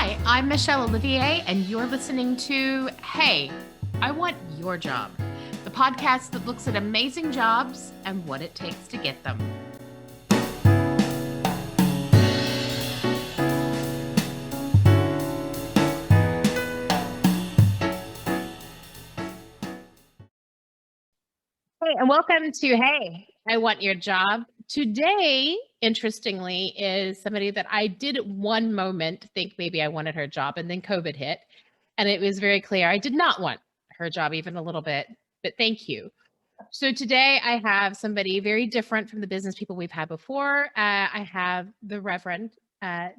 Hi, I'm Michelle Olivier, and you're listening to Hey, I Want Your Job, the podcast that looks at amazing jobs and what it takes to get them. Hey, and welcome to Hey, I Want Your Job. Today, interestingly, is somebody that I did at one moment think maybe I wanted her job, and then COVID hit. And it was very clear I did not want her job even a little bit, but thank you. So today I have somebody very different from the business people we've had before. I have the Reverend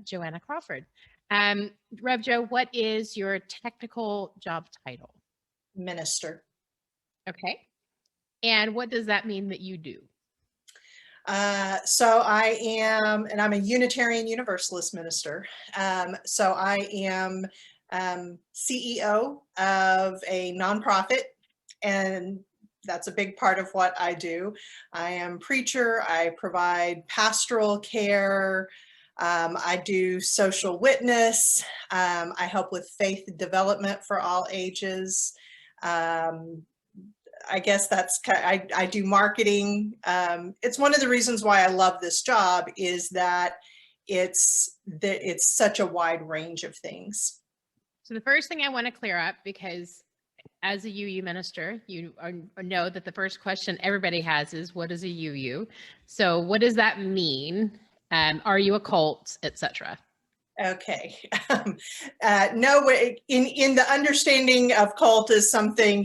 Joanna Crawford. Rev Jo, what is your technical job title? Minister. Okay. And what does that mean that you do? So I am, and I'm a Unitarian Universalist minister. So I am CEO of a nonprofit, and that's a big part of what I do. I am preacher. I provide pastoral care. I do social witness. I help with faith development for all ages. I guess that's, I do marketing. It's one of the reasons why I love this job is that it's such a wide range of things. So the first thing I want to clear up, because as a UU minister, you know that the first question everybody has is, what is a UU? So what does that mean? Are you a cult, etc.? Okay. No, in the understanding of cult is something,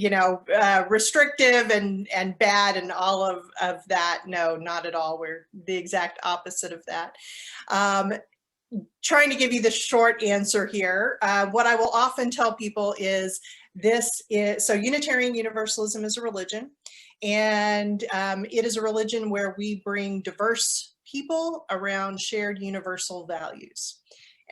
restrictive and bad and all of that. No, not at all. We're the exact opposite of that. Trying to give you the short answer here. What I will often tell people is so Unitarian Universalism is a religion, and it is a religion where we bring diverse people around shared universal values.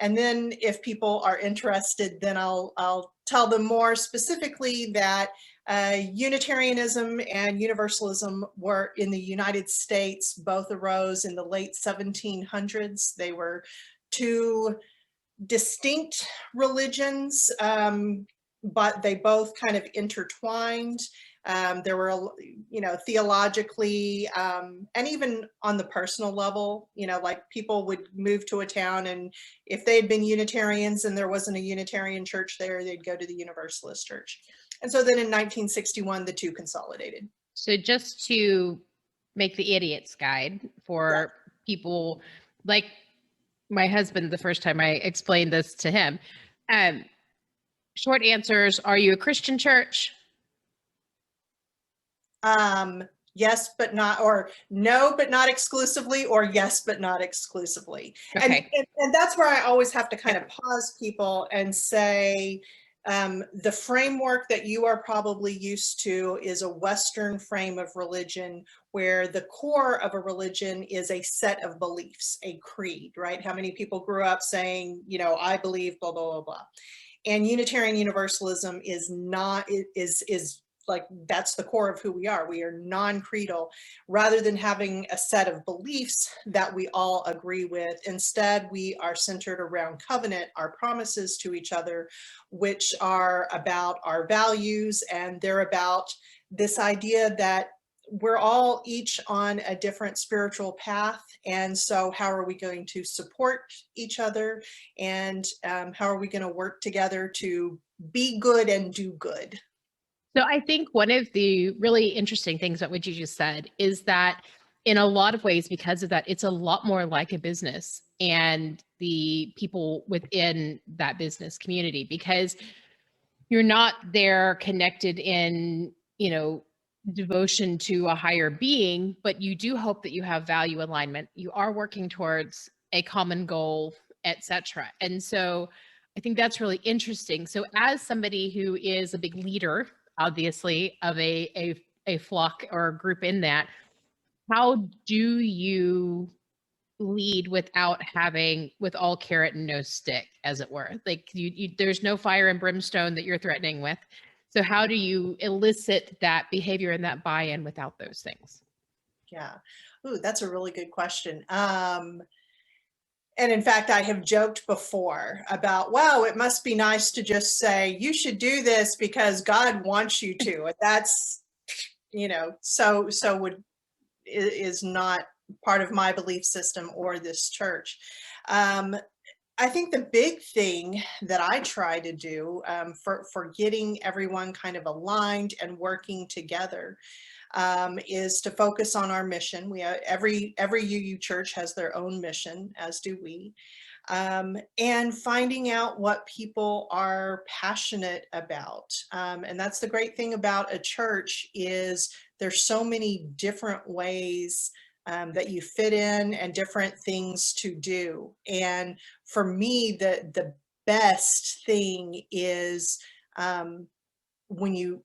And then if people are interested, then I'll tell them more specifically that Unitarianism and Universalism were in the United States, both arose in the late 1700s. They were two distinct religions, but they both kind of intertwined. There were, theologically, and even on the personal level, like people would move to a town, and if they had been Unitarians and there wasn't a Unitarian church there, they'd go to the Universalist church. And so then in 1961, the two consolidated. So just to make the idiot's guide for people like my husband, the first time I explained this to him, short answers: are you a Christian church? Yes, but not, or no, but not exclusively, or yes, but not exclusively. Okay. And that's where I always have to kind of pause people and say, the framework that you are probably used to is a Western frame of religion, where the core of a religion is a set of beliefs, a creed, right? How many people grew up saying, I believe blah, blah, blah, blah. And Unitarian Universalism is not, is like, that's the core of who we are. We are non-creedal. Rather than having a set of beliefs that we all agree with, instead we are centered around covenant, our promises to each other, which are about our values, and they're about this idea that we're all each on a different spiritual path. And so how are we going to support each other? And how are we going to work together to be good and do good? So I think one of the really interesting things about what you just said is that in a lot of ways, because of that, it's a lot more like a business and the people within that business community, because you're not there connected in, devotion to a higher being, but you do hope that you have value alignment. You are working towards a common goal, etc. And so I think that's really interesting. So as somebody who is a big leader, obviously, of a flock or a group in that, how do you lead with all carrot and no stick, as it were? Like there's no fire and brimstone that you're threatening with. So how do you elicit that behavior and that buy-in without those things? Yeah. Ooh, that's a really good question. And in fact, I have joked before about, well, it must be nice to just say, you should do this because God wants you to. And that's, so is not part of my belief system or this church. I think the big thing that I try to do for getting everyone kind of aligned and working together is to focus on our mission. We every UU church has their own mission, as do we. And finding out what people are passionate about. And that's the great thing about a church is there's so many different ways that you fit in and different things to do. And for me, the best thing is when you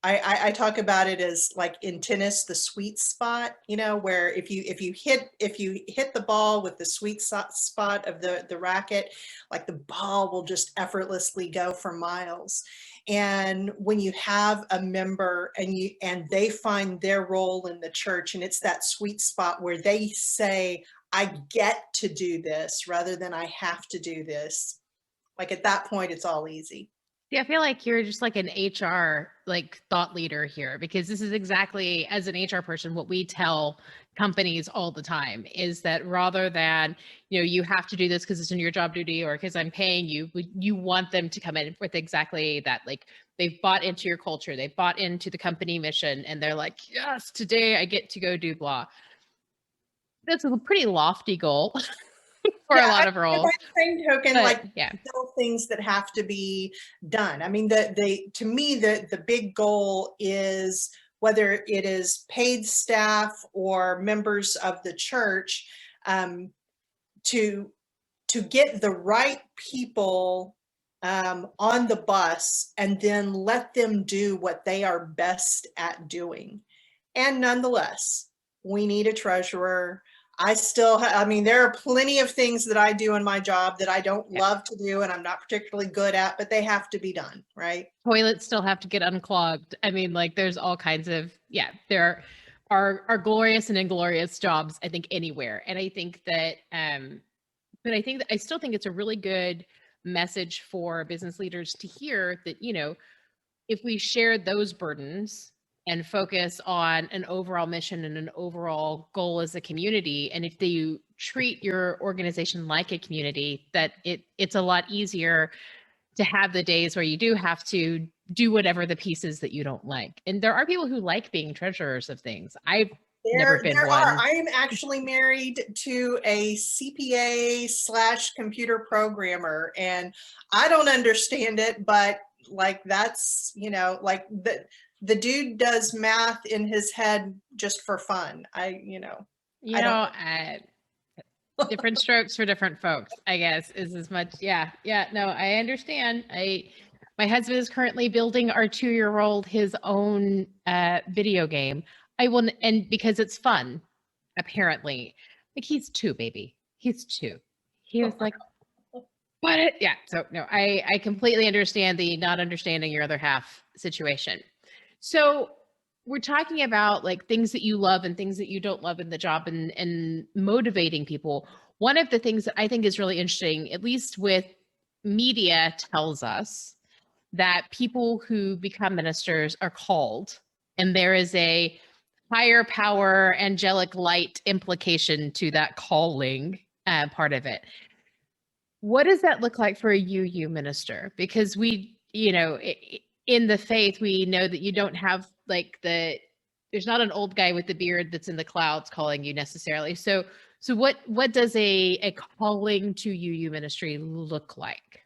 I talk about it as like in tennis, the sweet spot, where if you hit the ball with the sweet spot of the racket, like the ball will just effortlessly go for miles. And when you have a member and they find their role in the church, and it's that sweet spot where they say, I get to do this rather than I have to do this. Like at that point, it's all easy. Yeah, I feel like you're just like an HR like thought leader here, because this is exactly, as an HR person, what we tell companies all the time is that rather than, you have to do this because it's in your job duty or because I'm paying you, you want them to come in with exactly that. Like they've bought into your culture, they've bought into the company mission, and they're like, yes, today I get to go do blah. That's a pretty lofty goal for a lot of roles. By the same token, but, yeah, still things that have to be done. I mean, to me, the big goal is whether it is paid staff or members of the church, to get the right people on the bus and then let them do what they are best at doing. And nonetheless, we need a treasurer. I mean, there are plenty of things that I do in my job that I don't love to do and I'm not particularly good at, but they have to be done, right? Toilets still have to get unclogged. I mean, like there's all kinds of, there are glorious and inglorious jobs, I think, anywhere. And I think that, but I still think it's a really good message for business leaders to hear that, if we share those burdens and focus on an overall mission and an overall goal as a community, and if you treat your organization like a community, that it's a lot easier to have the days where you do have to do whatever the pieces that you don't like. And there are people who like being treasurers of things. I've never been one. I am actually married to a CPA/computer programmer, and I don't understand it, but like that's, like the dude does math in his head just for fun. Different strokes for different folks, I guess, is as much. Yeah. No, I understand. My husband is currently building our 2-year-old his own video game. And because it's fun, apparently. Like he's 2, baby. He's 2. He was like, what? Yeah. So no, I completely understand the not understanding your other half situation. So we're talking about like things that you love and things that you don't love in the job, and motivating people. One of the things that I think is really interesting, at least with media, tells us that people who become ministers are called, and there is a higher power, angelic light implication to that calling part of it. What does that look like for a UU minister? Because we, in the faith, we know that you don't have like there's not an old guy with the beard that's in the clouds calling you necessarily. So what does a calling to UU ministry look like?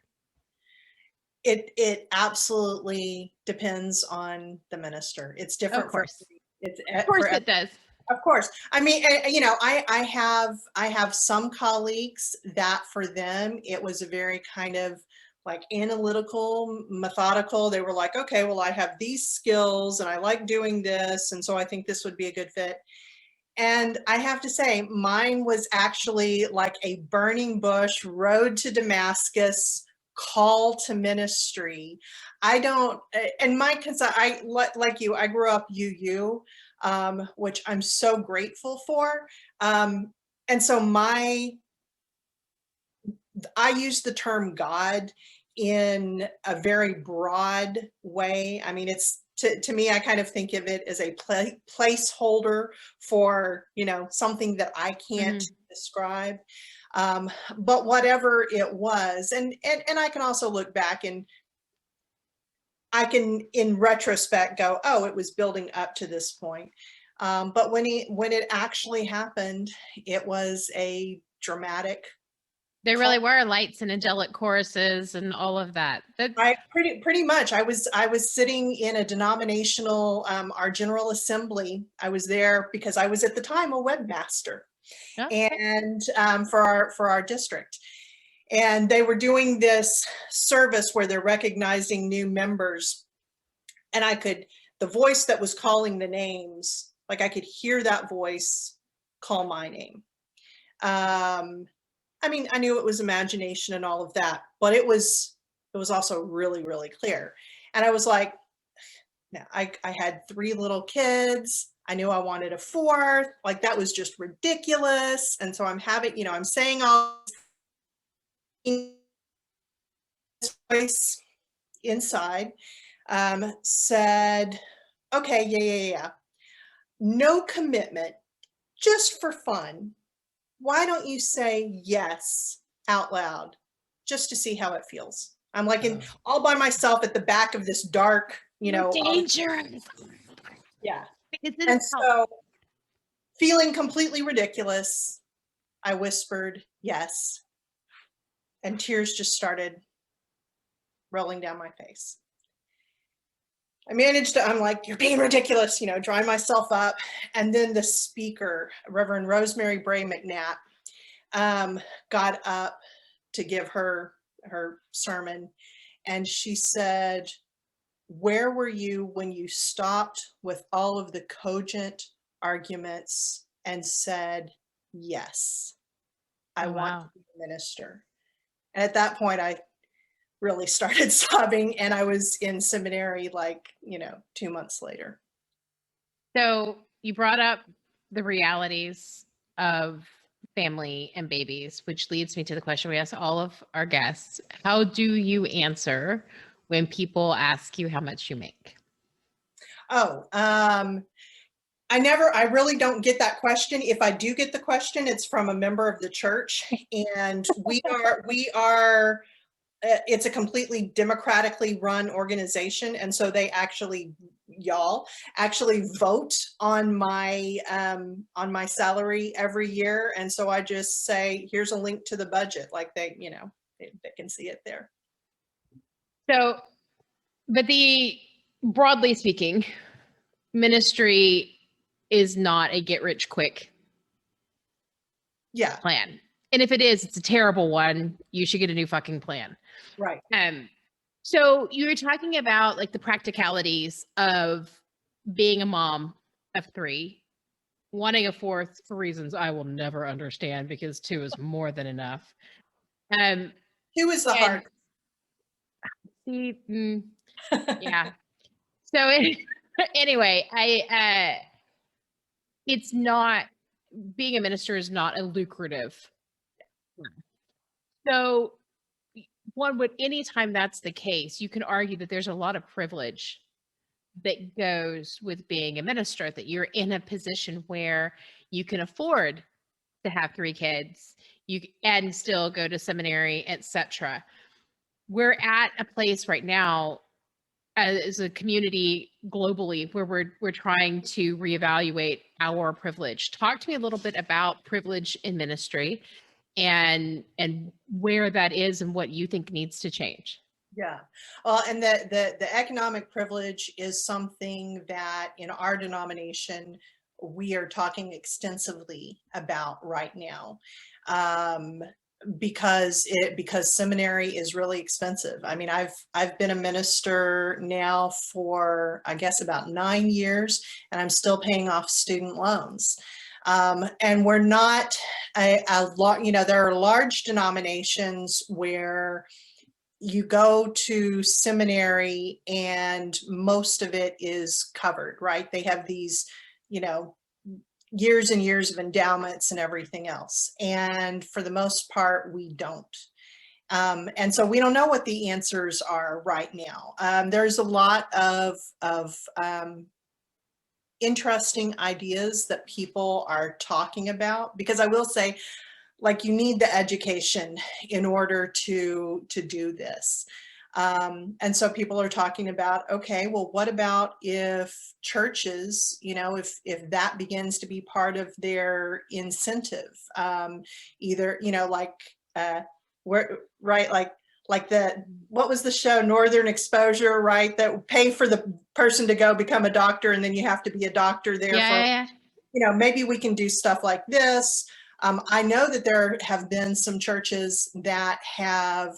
It absolutely depends on the minister. It's different. Of course. It does. Of course. I mean, I have some colleagues that for them, it was a very kind of like analytical, methodical. They were like, okay, well, I have these skills and I like doing this. And so I think this would be a good fit. And I have to say, mine was actually like a burning bush, road to Damascus, call to ministry. Like you, I grew up UU, which I'm so grateful for. And so my I use the term God in a very broad way. I mean, it's to me, I kind of think of it as a placeholder for, you know, something that I can't describe. But whatever it was, and I can also look back and I can, in retrospect, go, oh, it was building up to this point. But when it actually happened, it was a dramatic. There really were lights and angelic choruses and all of that. I pretty much. I was sitting in a denominational, our General Assembly. I was there because I was at the time a webmaster, Okay. and for our district, and they were doing this service where they're recognizing new members, and the voice that was calling the names, like I could hear that voice call my name. I mean, I knew it was imagination and all of that, but it was also really, really clear. And I was like, no, I had 3 little kids. I knew I wanted a 4th. Like, that was just ridiculous. And so I'm having, you know, I'm saying all this voice inside said, okay, yeah. No commitment, just for fun. Why don't you say yes out loud just to see how it feels? I'm like all by myself at the back of this dark, you know. Dangerous. Yeah. And so, feeling completely ridiculous, I whispered yes. And tears just started rolling down my face. I managed to, I'm like, you're being ridiculous, you know, dry myself up. And then the speaker, Reverend Rosemary Bray McNatt, got up to give her sermon. And she said, where were you when you stopped with all of the cogent arguments and said, yes, I want to be a minister? And at that point, I really started sobbing, and I was in seminary, like, you know, 2 months later. So you brought up the realities of family and babies, which leads me to the question we ask all of our guests. How do you answer when people ask you how much you make? Oh, I really don't get that question. If I do get the question, it's from a member of the church, and we are it's a completely democratically run organization, and so they y'all actually vote on my salary every year, and so I just say, here's a link to the budget, like they, you know, they can see it there. So, but broadly speaking, ministry is not a get rich quick plan. And if it is, it's a terrible one. You should get a new fucking plan. Right. So you were talking about like the practicalities of being a mom of 3, wanting a 4th for reasons I will never understand, because 2 is more than enough. 2 is the hard. See, yeah. So anyway, it's not, being a minister is not a lucrative. So anytime that's the case, you can argue that there's a lot of privilege that goes with being a minister, that you're in a position where you can afford to have 3 kids, and still go to seminary, etc. We're at a place right now as a community globally where we're trying to reevaluate our privilege. Talk to me a little bit about privilege in ministry and where that is and what you think needs to change. Yeah, well, and the economic privilege is something that in our denomination we are talking extensively about right now, because seminary is really expensive. I mean, I've been a minister now for, I guess, about 9 years, and I'm still paying off student loans. And we're not a lot, you know, there are large denominations where you go to seminary and most of it is covered, right? They have these, you know, years and years of endowments and everything else. And for the most part, we don't. And so we don't know what the answers are right now. There's a lot of interesting ideas that people are talking about, because I will say, like, you need the education in order to do this. And so people are talking about, okay, well, what about if churches, if that begins to be part of their incentive, either, like what was the show, Northern Exposure, right? That pay for the person to go become a doctor, and then you have to be a doctor there Yeah. maybe we can do stuff like this. I know that there have been some churches that have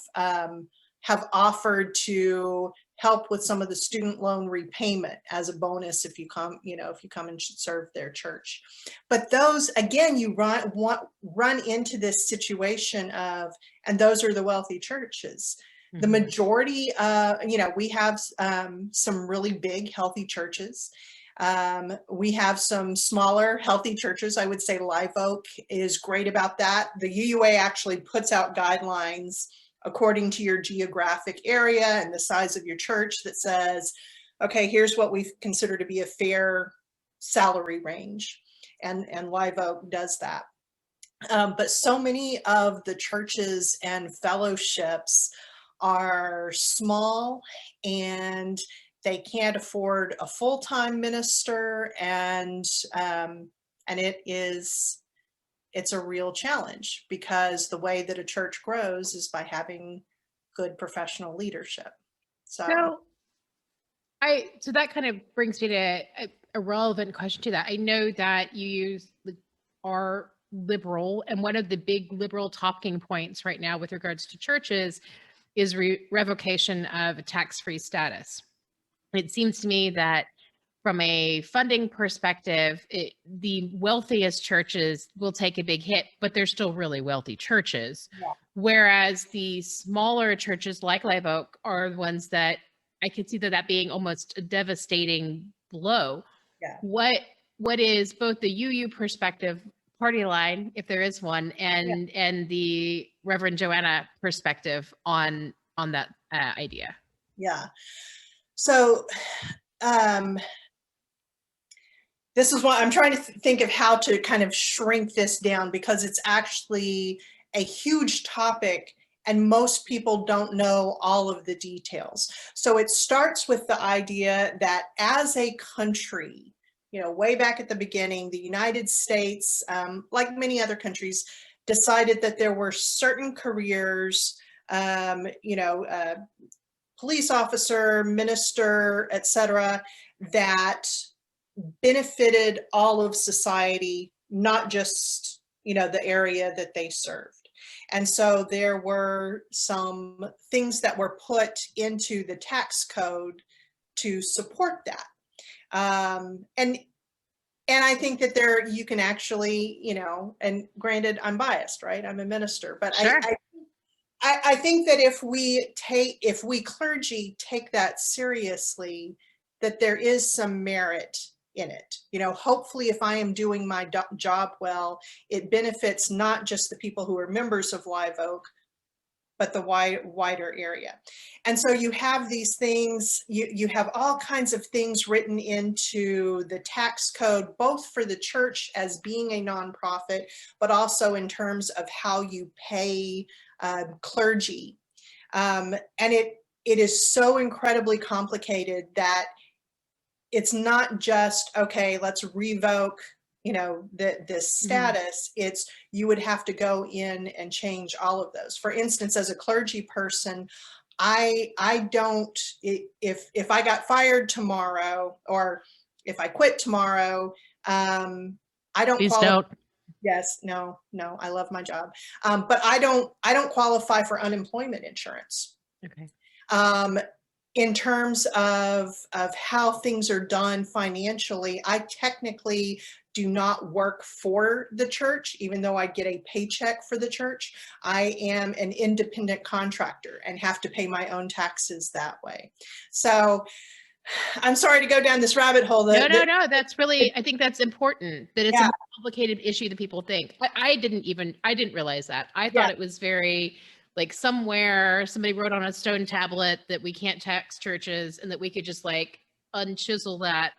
offered to help with some of the student loan repayment as a bonus if you come and serve their church. But those, again, you run into this situation of, and those are the wealthy churches. Mm-hmm. The majority, we have some really big, healthy churches. We have some smaller, healthy churches. I would say Live Oak is great about that. The UUA actually puts out guidelines according to your geographic area and the size of your church that says, okay, here's what we consider to be a fair salary range. And Live Oak does that. But so many of the churches and fellowships are small, and they can't afford a full-time minister, and it's a real challenge, because the way that a church grows is by having good professional leadership. So that kind of brings me to a relevant question to that. I know that you are liberal, and one of the big liberal talking points right now with regards to churches is revocation of tax-free status. It seems to me that from a funding perspective, the wealthiest churches will take a big hit, but they're still really wealthy churches. Yeah. Whereas the smaller churches like Live Oak are the ones that I could see that being almost a devastating blow. Yeah. What is both the UU perspective, party line, if there is one, and the Reverend Joanna perspective on that idea? Yeah. So this is what I'm trying to think of, how to kind of shrink this down, because it's actually a huge topic and most people don't know all of the details. So it starts with the idea that as a country, way back at the beginning, the United States, like many other countries, decided that there were certain careers, police officer, minister, etc., that benefited all of society, not just, the area that they served. And so there were some things that were put into the tax code to support that. And I think that you can actually, and granted, I'm biased, right? I'm a minister, but sure. I think that if we clergy take that seriously, that there is some merit in it. Hopefully if I am doing my job well, it benefits not just the people who are members of Live Oak, but the wider area. And so you have these things, you have all kinds of things written into the tax code, both for the church as being a nonprofit, but also in terms of how you pay clergy. And it is so incredibly complicated that it's not just, okay, let's revoke, this status. Mm-hmm. It's, you would have to go in and change all of those. For instance, as a clergy person, I don't, if I got fired tomorrow, or if I quit tomorrow, I don't. Please don't. Yes, no, I love my job. But I don't qualify for unemployment insurance. Okay. In terms of how things are done financially, I technically do not work for the church, even though I get a paycheck for the church. I am an independent contractor and have to pay my own taxes that way. So I'm sorry to go down this rabbit hole. No. That's really, I think that's important, that it's a more complicated issue than people think. I didn't realize that. I thought it was very like somewhere somebody wrote on a stone tablet that we can't tax churches and that we could just like unchisel that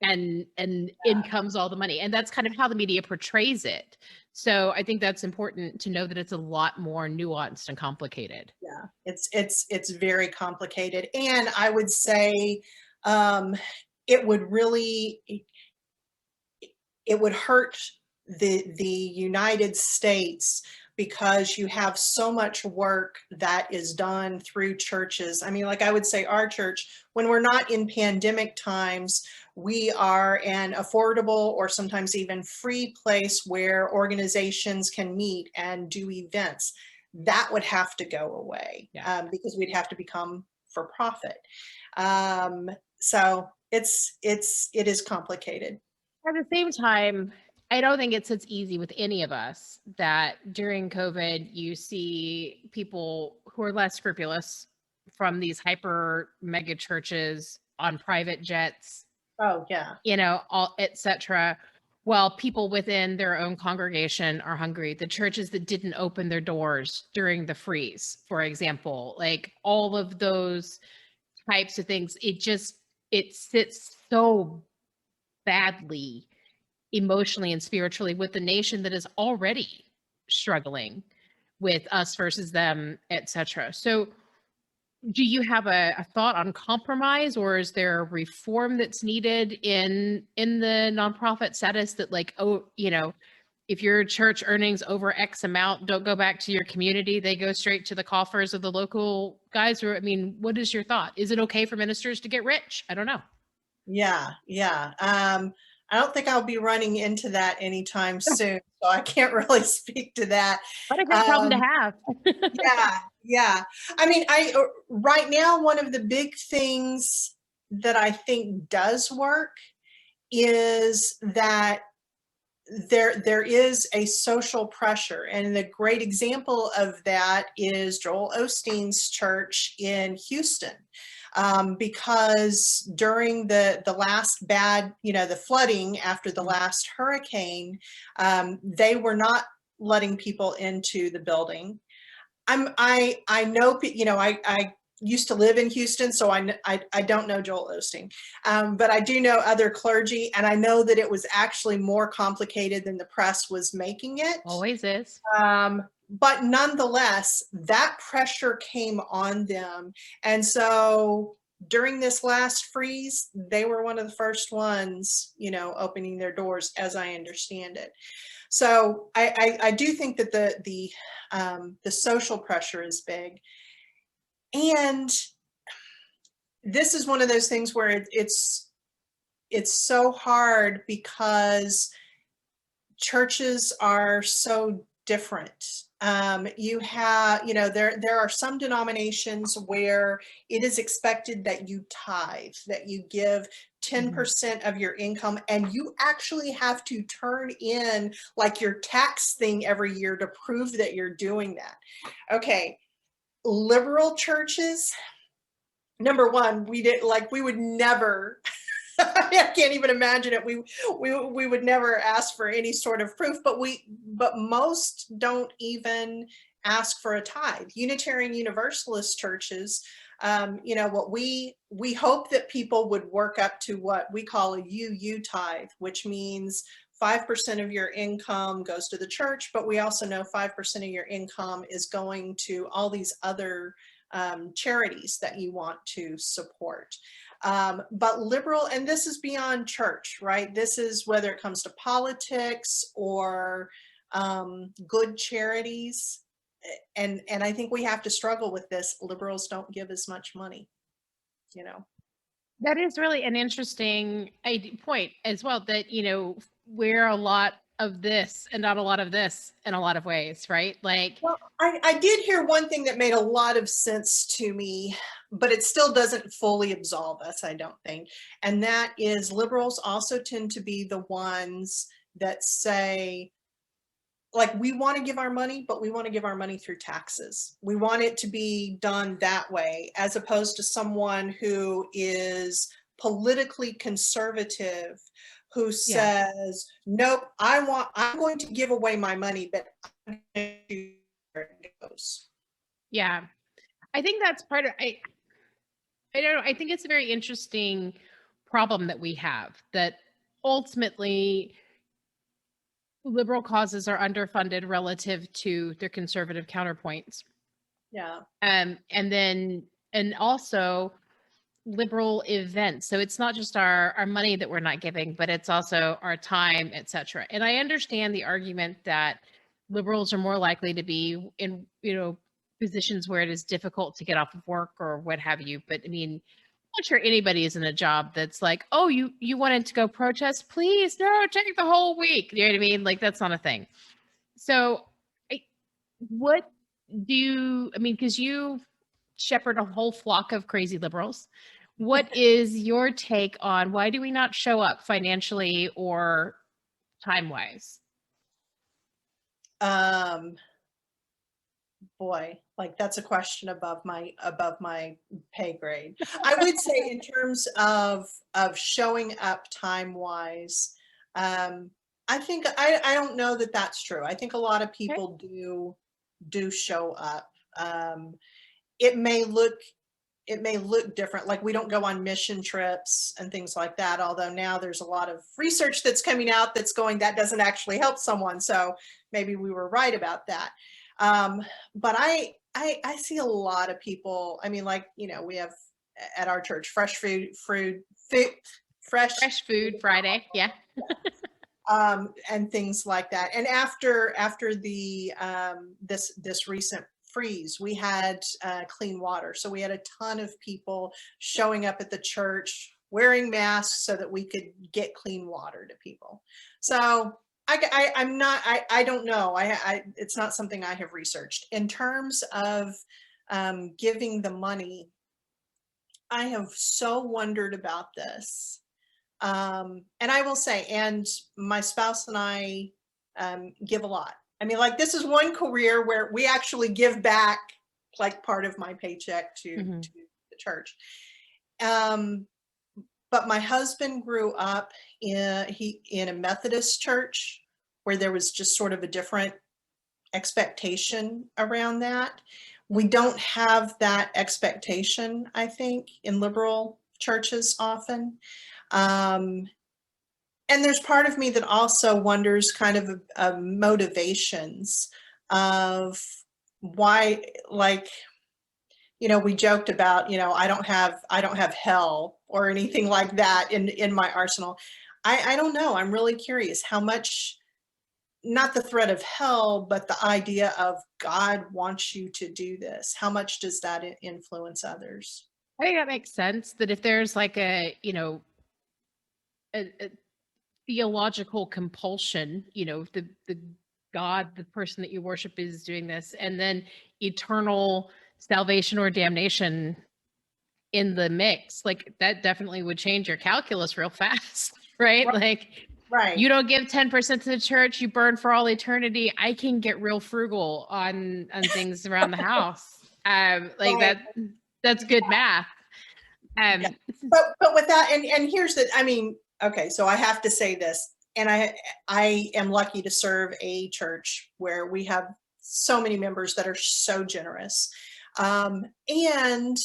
and in comes all the money. And that's kind of how the media portrays it. So I think that's important to know that it's a lot more nuanced and complicated. Yeah, it's very complicated. And I would say it would really, it would hurt the United States because you have so much work that is done through churches. I mean, like I would say our church, when we're not in pandemic times, we are an affordable or sometimes even free place where organizations can meet and do events. That would have to go away because we'd have to become for profit. So it is complicated. At the same time, I don't think it's as easy with any of us that during COVID, you see people who are less scrupulous from these hyper mega churches on private jets. Oh, yeah. You know, all etc. While people within their own congregation are hungry. The churches that didn't open their doors during the freeze, for example, like all of those types of things, it sits so badly emotionally and spiritually with the nation that is already struggling with us versus them, etc. So do you have a thought on compromise, or is there reform that's needed in the nonprofit status that like, oh, you know, if your church earnings over X amount don't go back to your community, they go straight to the coffers of the local guys? Or I mean, what is your thought? Is it okay for ministers to get rich? I don't know. Yeah. I don't think I'll be running into that anytime soon, so I can't really speak to that. What a good problem to have. Yeah. I mean, right now, one of the big things that I think does work is that there is a social pressure, and the great example of that is Joel Osteen's church in Houston. Because during the last bad, the flooding after the last hurricane, they were not letting people into the building. I know, I used to live in Houston, so I don't know Joel Osteen, but I do know other clergy, and I know that it was actually more complicated than the press was making it. Always is. But nonetheless, that pressure came on them. And so during this last freeze, they were one of the first ones, opening their doors, as I understand it. So I do think that the social pressure is big. And this is one of those things where it's so hard because churches are so different. You have, there are some denominations where it is expected that you tithe, that you give 10% of your income, and you actually have to turn in like your tax thing every year to prove that you're doing that. Okay, liberal churches, number one, we would never I can't even imagine it. We would never ask for any sort of proof, but most don't even ask for a tithe. Unitarian Universalist churches, what we hope that people would work up to what we call a UU tithe, which means 5% of your income goes to the church, but we also know 5% of your income is going to all these other charities that you want to support. But liberal, and this is beyond church, right? This is whether it comes to politics or good charities. And I think we have to struggle with this. Liberals don't give as much money, That is really an interesting point as well, that, we're a lot of this and not a lot of this in a lot of ways, right? Like, well, I did hear one thing that made a lot of sense to me, but it still doesn't fully absolve us, I don't think. And that is liberals also tend to be the ones that say, like, we want to give our money, but we want to give our money through taxes. We want it to be done that way, as opposed to someone who is politically conservative, who says, nope, I'm going to give away my money, but I'm going to do where it goes. Yeah. I think that's part of, I don't know. I think it's a very interesting problem that we have, that ultimately liberal causes are underfunded relative to their conservative counterpoints. Yeah. And also liberal events. So it's not just our money that we're not giving, but it's also our time, etc. And I understand the argument that liberals are more likely to be in, positions where it is difficult to get off of work or what have you. But I mean, I'm not sure anybody is in a job that's like, oh, you wanted to go protest? Please, no, take the whole week. You know what I mean? Like, that's not a thing. So what do you, I mean, because you shepherd a whole flock of crazy liberals. What is your take on why do we not show up financially or time-wise? Boy, like that's a question above my pay grade. I would say in terms of showing up time-wise, I think I don't know that that's true. I think a lot of Okay. people do show up. It may look different. Like we don't go on mission trips and things like that. Although now there's a lot of research that's coming out that's going, that doesn't actually help someone. So maybe we were right about that. But I see a lot of people. I mean, like, we have at our church fresh food fresh Food Friday. Yeah. and things like that. And after the this recent freeze, we had clean water. So we had a ton of people showing up at the church wearing masks so that we could get clean water to people. So I don't know. It's not something I have researched. In terms of giving the money, I have so wondered about this. And I will say, and my spouse and I give a lot. I mean, like, this is one career where we actually give back like part of my paycheck to the church. But my husband grew up in a Methodist church where there was just sort of a different expectation around that. We don't have that expectation, I think, in liberal churches often. And there's part of me that also wonders kind of motivations of why, like, we joked about, I don't have hell or anything like that in my arsenal. I don't know. I'm really curious how much, not the threat of hell, but the idea of God wants you to do this. How much does that influence others? I think that makes sense, that if there's like a theological compulsion, the God, the person that you worship is doing this, and then eternal salvation or damnation in the mix, like that definitely would change your calculus real fast, right? Like, right. You don't give 10% to the church, you burn for all eternity. I can get real frugal on things around the house. Right. That's good math. Yeah. But with that, and here's the, I mean, okay, so I have to say this, and I am lucky to serve a church where we have so many members that are so generous. And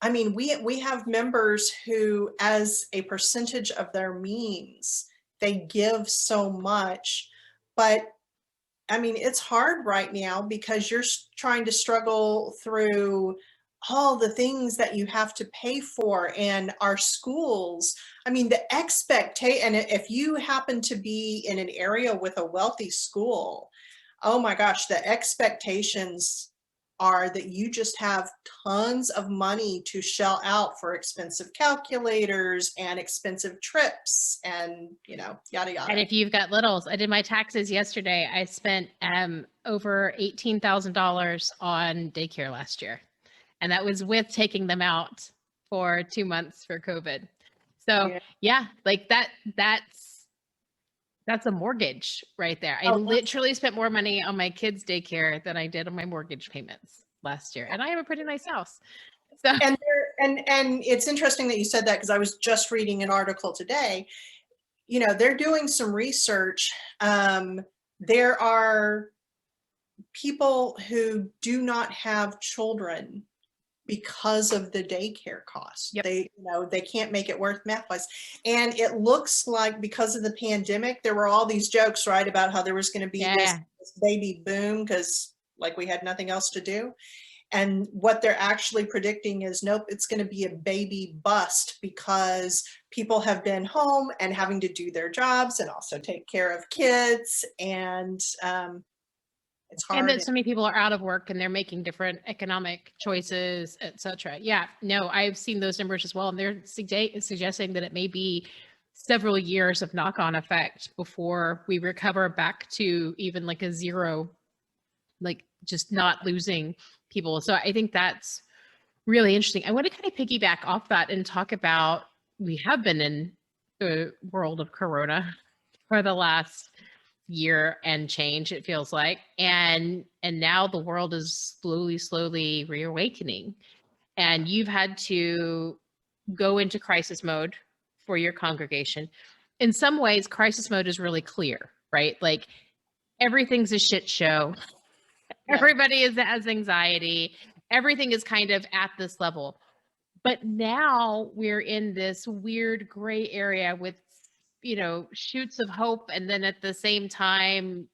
I mean, we have members who, as a percentage of their means, they give so much, but I mean, it's hard right now because you're trying to struggle through all the things that you have to pay for, and our schools. I mean, the expectation, and if you happen to be in an area with a wealthy school, oh my gosh, the expectations are that you just have tons of money to shell out for expensive calculators and expensive trips and, yada, yada. And if you've got littles, I did my taxes yesterday. I spent over $18,000 on daycare last year. And that was with taking them out for 2 months for COVID. So yeah, like that's a mortgage right there. I literally spent more money on my kids' daycare than I did on my mortgage payments last year. And I have a pretty nice house. So and it's interesting that you said that, because I was just reading an article today. They're doing some research. There are people who do not have children because of the daycare costs. Yep. They can't make it worth math-wise. And it looks like because of the pandemic, there were all these jokes, right, about how there was going to be this baby boom because like we had nothing else to do. And what they're actually predicting is, nope, it's going to be a baby bust because people have been home and having to do their jobs and also take care of kids. And it's hard. And that so many people are out of work and they're making different economic choices, etc. Yeah, no, I've seen those numbers as well. And they're suggesting that it may be several years of knock-on effect before we recover back to even like a zero, like just not losing people. So I think that's really interesting. I want to kind of piggyback off that and talk about, we have been in the world of Corona for the last year and change, it feels like, and now the world is slowly reawakening, and you've had to go into crisis mode for your congregation. In some ways, crisis mode is really clear, right? Like everything's a shit show. Yeah. Everybody has anxiety. Everything is kind of at this level. But now we're in this weird gray area with, shoots of hope, and then at the same time,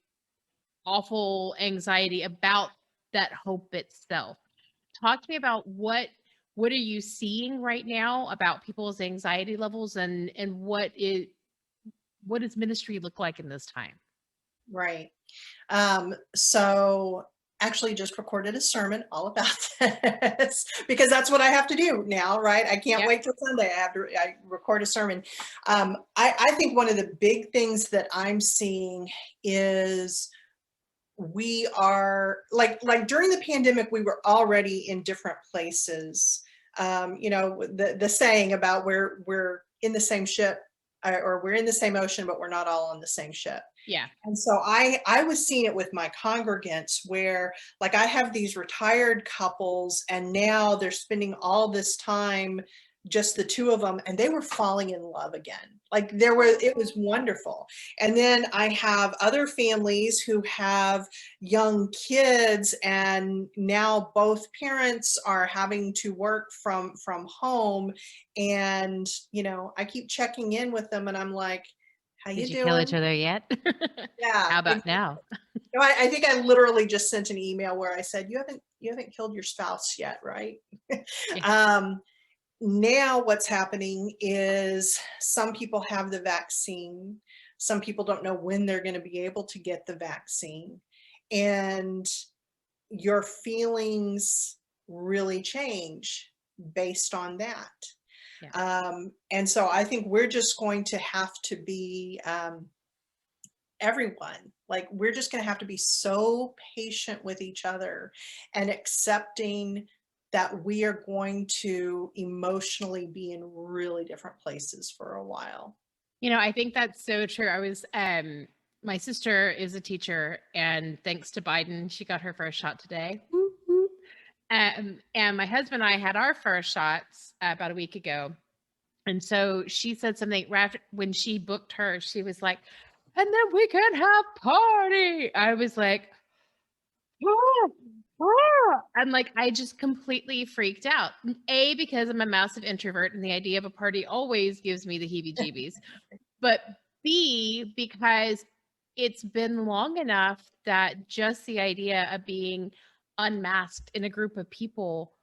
awful anxiety about that hope itself. Talk to me about what are you seeing right now about people's anxiety levels, and what does ministry look like in this time? Right. So actually just recorded a sermon all about this because that's what I have to do now, right? I can't wait till Sunday. I record a sermon. I think one of the big things that I'm seeing is we are like during the pandemic, we were already in different places. The saying about we're in the same ship, or we're in the same ocean, but we're not all on the same ship. Yeah. And so I was seeing it with my congregants where like I have these retired couples and now they're spending all this time, just the two of them, and they were falling in love again. Like it was wonderful. And then I have other families who have young kids and now both parents are having to work from home. And, I keep checking in with them and I'm like, how you doing? Did you kill each other yet? Yeah. How about now? I think I literally just sent an email where I said, you haven't killed your spouse yet, right? Yeah. Now what's happening is some people have the vaccine. Some people don't know when they're going to be able to get the vaccine. And your feelings really change based on that. Yeah. And so I think we're just going to have to be, everyone, like we're just going to have to be so patient with each other and accepting that we are going to emotionally be in really different places for a while. I think that's so true. I was, my sister is a teacher, and thanks to Biden, she got her first shot today. And my husband and I had our first shots about a week ago. And so she said something when she booked her, she was like, and then we can have party. I was like, and like, I just completely freaked out. A, because I'm a massive introvert and the idea of a party always gives me the heebie-jeebies. But B, because it's been long enough that just the idea of being unmasked in a group of people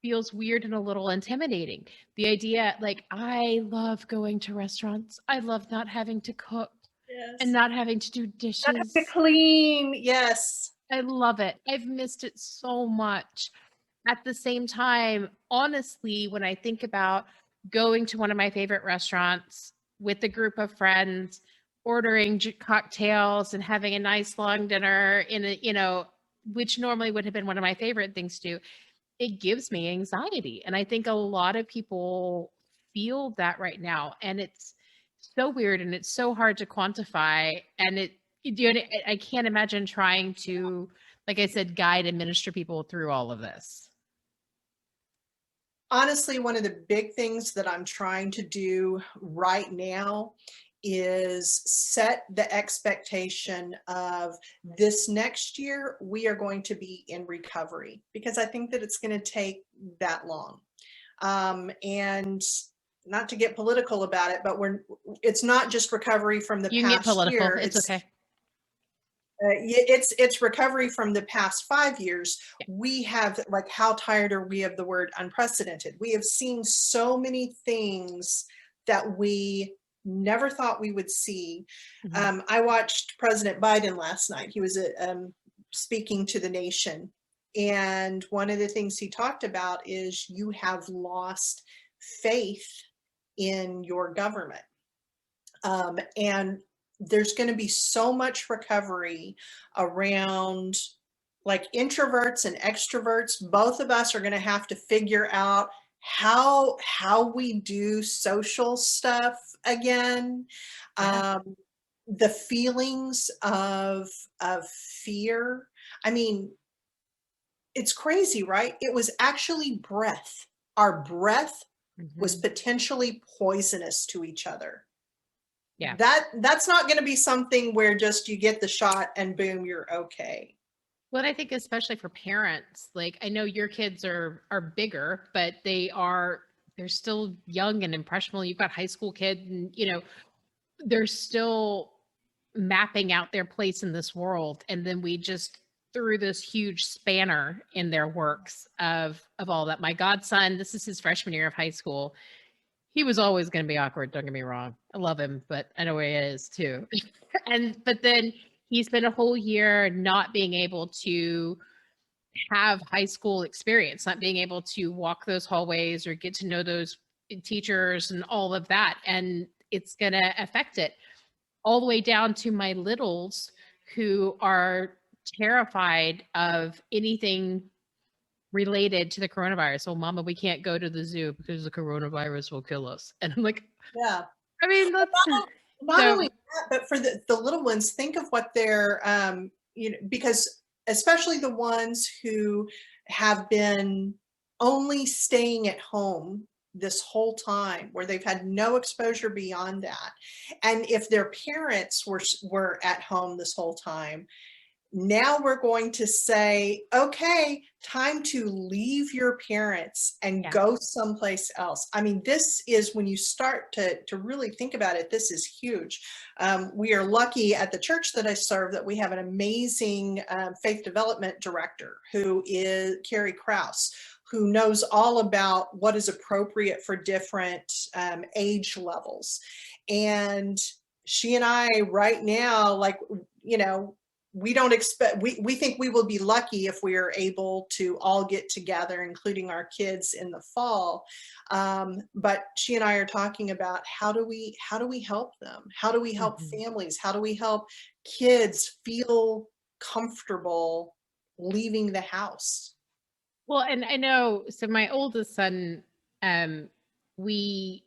feels weird and a little intimidating. The idea, like, I love going to restaurants. I love not having to cook. Yes. And not having to do dishes. Not have to clean. Yes. I love it. I've missed it so much. At the same time, honestly, when I think about going to one of my favorite restaurants with a group of friends, ordering cocktails and having a nice long dinner which normally would have been one of my favorite things to do, it gives me anxiety. And I think a lot of people feel that right now. And it's so weird and it's so hard to quantify. And I can't imagine trying to, like I said, guide and minister people through all of this. Honestly, one of the big things that I'm trying to do right now is set the expectation of this next year, we are going to be in recovery, because I think that it's going to take that long. And not to get political about it, but it's not just recovery from the You can get past political. year. It's okay. It's recovery from the past 5 years. Yeah. We have, like, how tired are we of the word unprecedented? We have seen so many things that we never thought we would see. Mhm. I watched President Biden last night. He was speaking to the nation. And one of the things he talked about is you have lost faith in your government. And there's going to be so much recovery around, like, introverts and extroverts. Both of us are going to have to figure out how we do social stuff again. Yeah. The feelings of fear. I mean, it's crazy, right? It was actually breath. Our breath was Mhm. potentially poisonous to each other. Yeah. That's not going to be something where just you get the shot and boom, you're okay. Well, I think especially for parents, like, I know your kids are bigger, but they're still young and impressionable. You've got high school kids, and they're still mapping out their place in this world. And then we just threw this huge spanner in their works of all that. My godson, this is his freshman year of high school. He was always going to be awkward. Don't get me wrong. I love him, but I know where he is too. But then he spent a whole year not being able to have high school experience, not being able to walk those hallways or get to know those teachers and all of that. And it's going to affect it, all the way down to my littles, who are terrified of anything related to the coronavirus. Oh, mama, we can't go to the zoo because the coronavirus will kill us. And I'm like, Yeah. I mean, that's Not so, only that, but for the little ones, think of what they're, because especially the ones who have been only staying at home this whole time, where they've had no exposure beyond that. And if their parents were at home this whole time, now we're going to say, okay, time to leave your parents and yeah. go someplace else. I mean, this is, when you start to really think about it, this is huge. We are lucky at the church that I serve that we have an amazing faith development director, who is Carrie Krause, who knows all about what is appropriate for different age levels. And she and I right now, like, we don't expect, we think we will be lucky if we are able to all get together, including our kids, in the fall. But she and I are talking about how do we help them? How do we help Mhm. families? How do we help kids feel comfortable leaving the house? Well, and I know, so my oldest son, we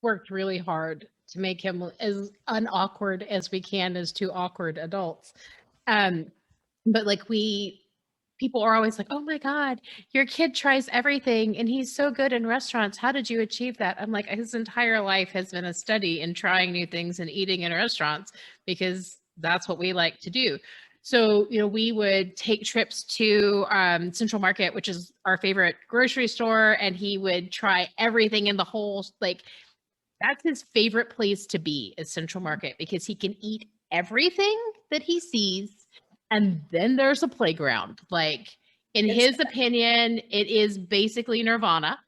worked really hard to make him as unawkward as we can as two awkward adults. Um, but like, people are always like, oh my God, your kid tries everything and he's so good in restaurants. How did you achieve that? I'm like, his entire life has been a study in trying new things and eating in restaurants, because that's what we like to do. So, we would take trips to Central Market, which is our favorite grocery store, and he would try everything in the whole, like, that's his favorite place to be, is Central Market, because he can eat everything that he sees. And then there's a playground. Like, in It's his opinion, it is basically Nirvana.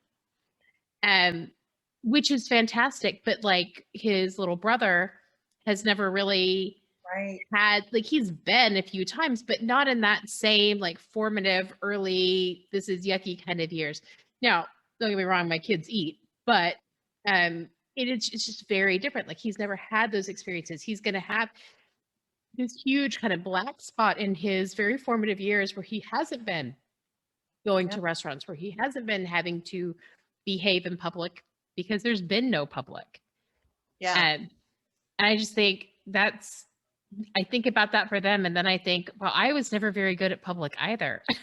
Um, which is fantastic. But like, his little brother has never really right. had, like, he's been a few times, but not in that same, like, formative early, this is yucky kind of years. Now, don't get me wrong, my kids eat, but it's just very different. Like, he's never had those experiences. He's going to have this huge kind of black spot in his very formative years where he hasn't been going Yeah. to restaurants, where he hasn't been having to behave in public, because there's been no public. Yeah. And I just think I think about that for them. And then I think, well, I was never very good at public either. Now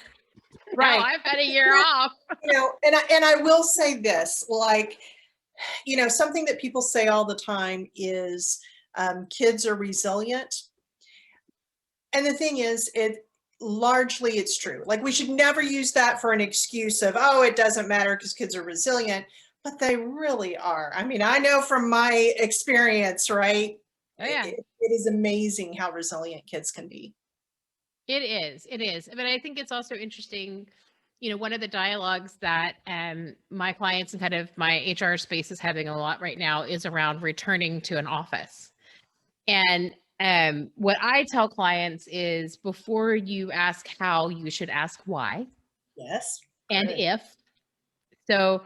Right. I've had a year off. And I will say this, like, You know, something that people say all the time is kids are resilient. And the thing is, largely it's true. Like, we should never use that for an excuse of, oh, it doesn't matter because kids are resilient, but they really are. I mean, I know from my experience, right? Oh yeah. It is amazing how resilient kids can be. It is. It is. But I think it's also interesting, one of the dialogues that my clients and kind of my HR space is having a lot right now is around returning to an office. And what I tell clients is before you ask how, you should ask why Yes. and Good. if. So,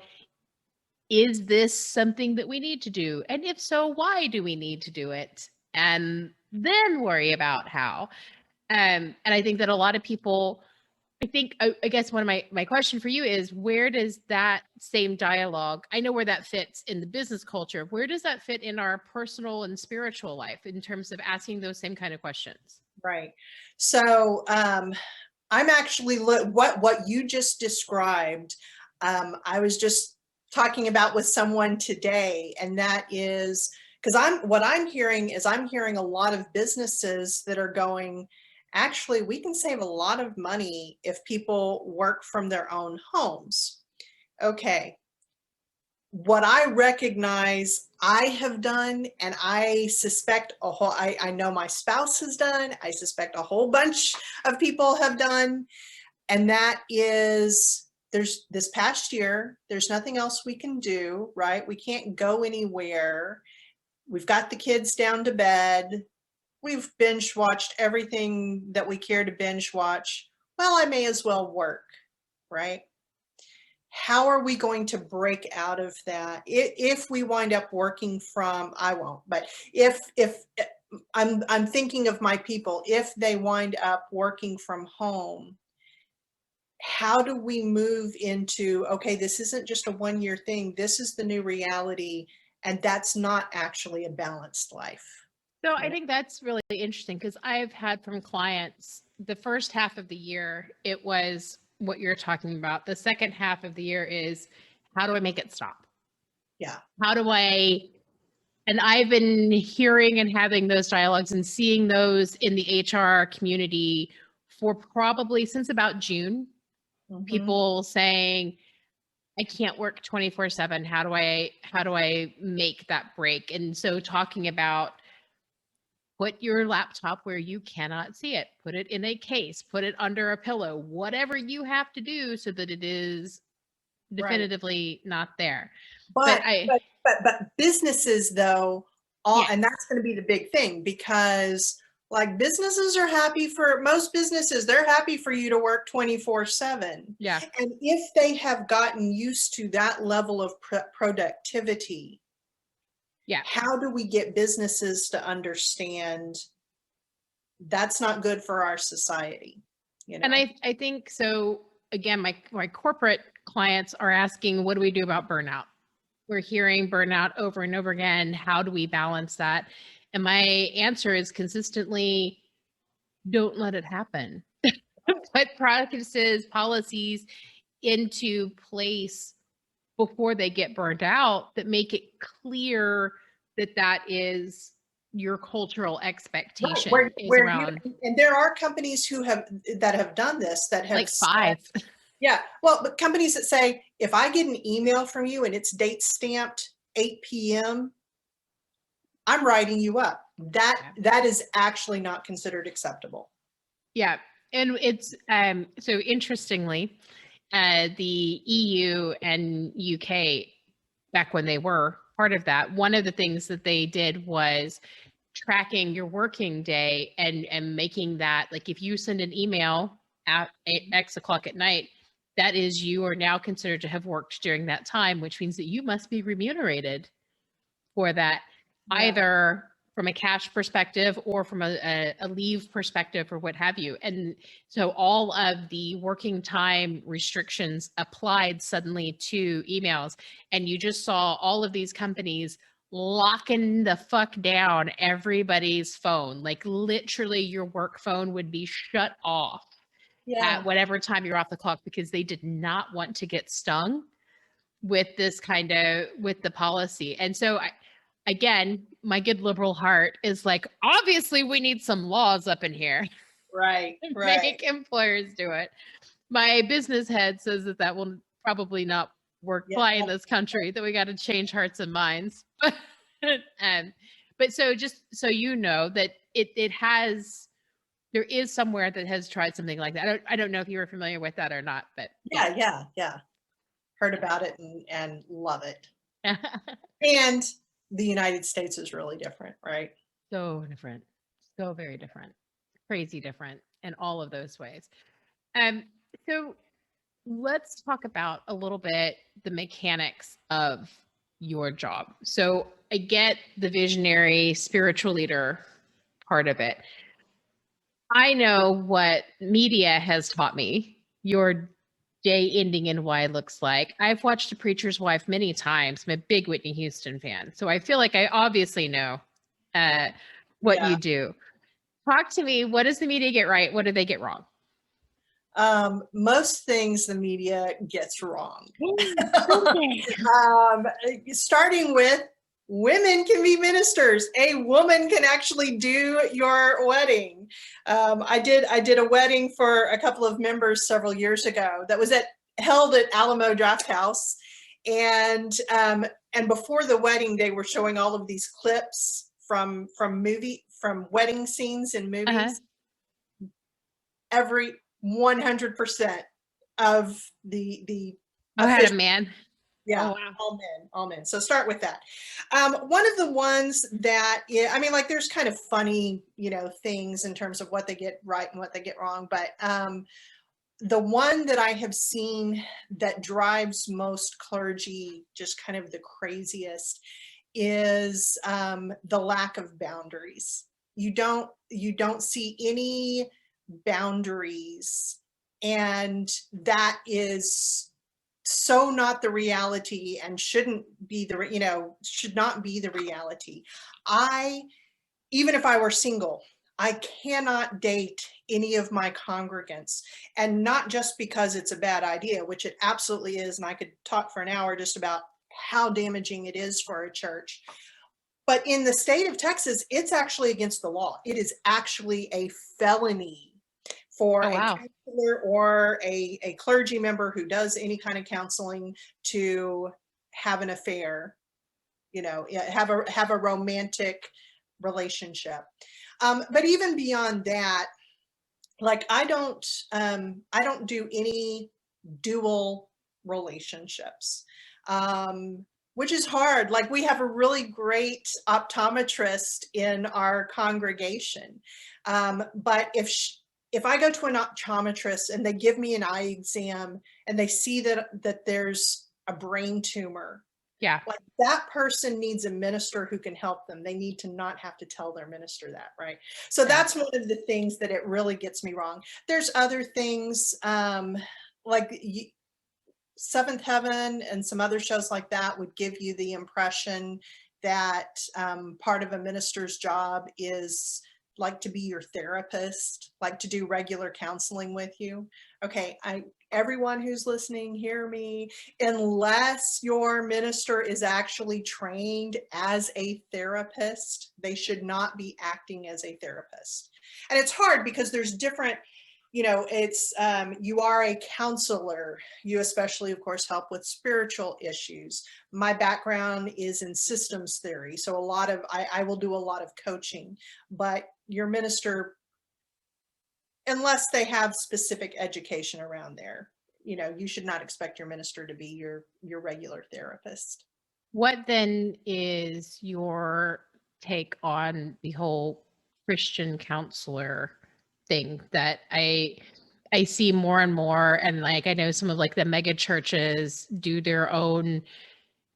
is this something that we need to do? And if so, why do we need to do it? And then worry about how. And I think that a lot of people, I guess one of my question for you is, where does that same dialogue, I know where that fits in the business culture, where does that fit in our personal and spiritual life in terms of asking those same kind of questions? Right. So I'm actually, what you just described, I was just talking about with someone today, and that is, because what I'm hearing is I'm hearing a lot of businesses that are going, actually, we can save a lot of money if people work from their own homes. Okay. What I recognize I have done, and I suspect I know my spouse has done, I suspect a whole bunch of people have done, and that is, there's this past year, there's nothing else we can do, right? We can't go anywhere. We've got the kids down to bed. We've binge watched everything that we care to binge watch. Well, I may as well work, right? How are we going to break out of that? If we wind up working from, I won't, but if I'm thinking of my people, if they wind up working from home, how do we move into, okay, this isn't just a 1-year thing, this is the new reality, and that's not actually a balanced life. So I think that's really interesting because I've had from clients the first half of the year, it was what you're talking about. The second half of the year is, how do I make it stop? Yeah. How do and I've been hearing and having those dialogues and seeing those in the HR community for probably since about June. Mm-hmm. People saying, I can't work 24/7. How do I make that break? And so talking about, put your laptop where you cannot see it, put it in a case, put it under a pillow, whatever you have to do so that it is definitively not there. But businesses, though, Yes. and that's going to be the big thing, because like, businesses are happy for, most businesses, they're happy for you to work 24/7. Yeah. And if they have gotten used to that level of productivity, Yeah. how do we get businesses to understand that's not good for our society? You know? And I think so. Again, my corporate clients are asking, what do we do about burnout? We're hearing burnout over and over again. How do we balance that? And my answer is consistently, don't let it happen. Put practices, policies into place before they get burned out that make it clear that that is your cultural expectation is around. And there are companies that have done this, that have Like 5. Yeah, well, but companies that say, if I get an email from you and it's date stamped 8 p.m., I'm writing you up. That is actually not considered acceptable. Yeah. And it's so interestingly, the EU and UK, back when they were part of that, one of the things that they did was tracking your working day and making that, like, if you send an email at X o'clock at night, that is, you are now considered to have worked during that time, which means that you must be remunerated for that, Yeah. either from a cash perspective or from a leave perspective or what have you. And so all of the working time restrictions applied suddenly to emails. And you just saw all of these companies locking the fuck down everybody's phone. Like, literally your work phone would be shut off Yeah. at whatever time you're off the clock, because they did not want to get stung with this kind of, with the policy. And so again, my good liberal heart is like, obviously we need some laws up in here. Right, to right. Make employers do it. My business head says that that will probably not work fly in this country, that we got to change hearts and minds. But so just so you know that it has, there is somewhere that has tried something like that. I don't know if you were familiar with that or not, but yeah. Heard about it and love it. And the United States is really different, right? So different, so very different, crazy different in all of those ways. So let's talk about a little bit the mechanics of your job. So I get the visionary spiritual leader part of it. I know what media has taught me your day ending in Y looks like. I've watched A Preacher's Wife many times. I'm a big Whitney Houston fan. So I feel like I obviously know what you do. Talk to me. What does the media get right? What do they get wrong? Most things the media gets wrong. Okay. Starting with women can be ministers. A woman can actually do your wedding. I did a wedding for a couple of members several years ago that was held at Alamo Drafthouse, and before the wedding they were showing all of these clips from wedding scenes in movies. Every 100% of the I had a man. Yeah, oh, wow. all men. So start with that. One of the ones that, I mean, like there's kind of funny, things in terms of what they get right and what they get wrong. But the one that I have seen that drives most clergy just kind of the craziest is the lack of boundaries. You don't see any boundaries, and that is so not the reality and should not be the reality. Even if I were single, I cannot date any of my congregants, and not just because it's a bad idea, which it absolutely is, and I could talk for an hour just about how damaging it is for a church. But in the state of Texas, it's actually against the law. It is actually a felony for a counselor or a clergy member who does any kind of counseling to have an affair, have a romantic relationship. But even beyond that, like I don't do any dual relationships, which is hard. Like we have a really great optometrist in our congregation, but if I go to an optometrist and they give me an eye exam and they see that there's a brain tumor, like that person needs a minister who can help them. They need to not have to tell their minister that, right? So that's one of the things that it really gets me wrong. There's other things like Seventh Heaven and some other shows like that would give you the impression that part of a minister's job is like to be your therapist, like to do regular counseling with you. Okay, everyone who's listening, hear me. Unless your minister is actually trained as a therapist, they should not be acting as a therapist. And it's hard because there's different, it's you are a counselor. You especially, of course, help with spiritual issues. My background is in systems theory, so I will do a lot of coaching. But your minister, unless they have specific education around there, you should not expect your minister to be your regular therapist. What then is your take on the whole Christian counselor thing that I see more and more, and like I know some of like the mega churches do their own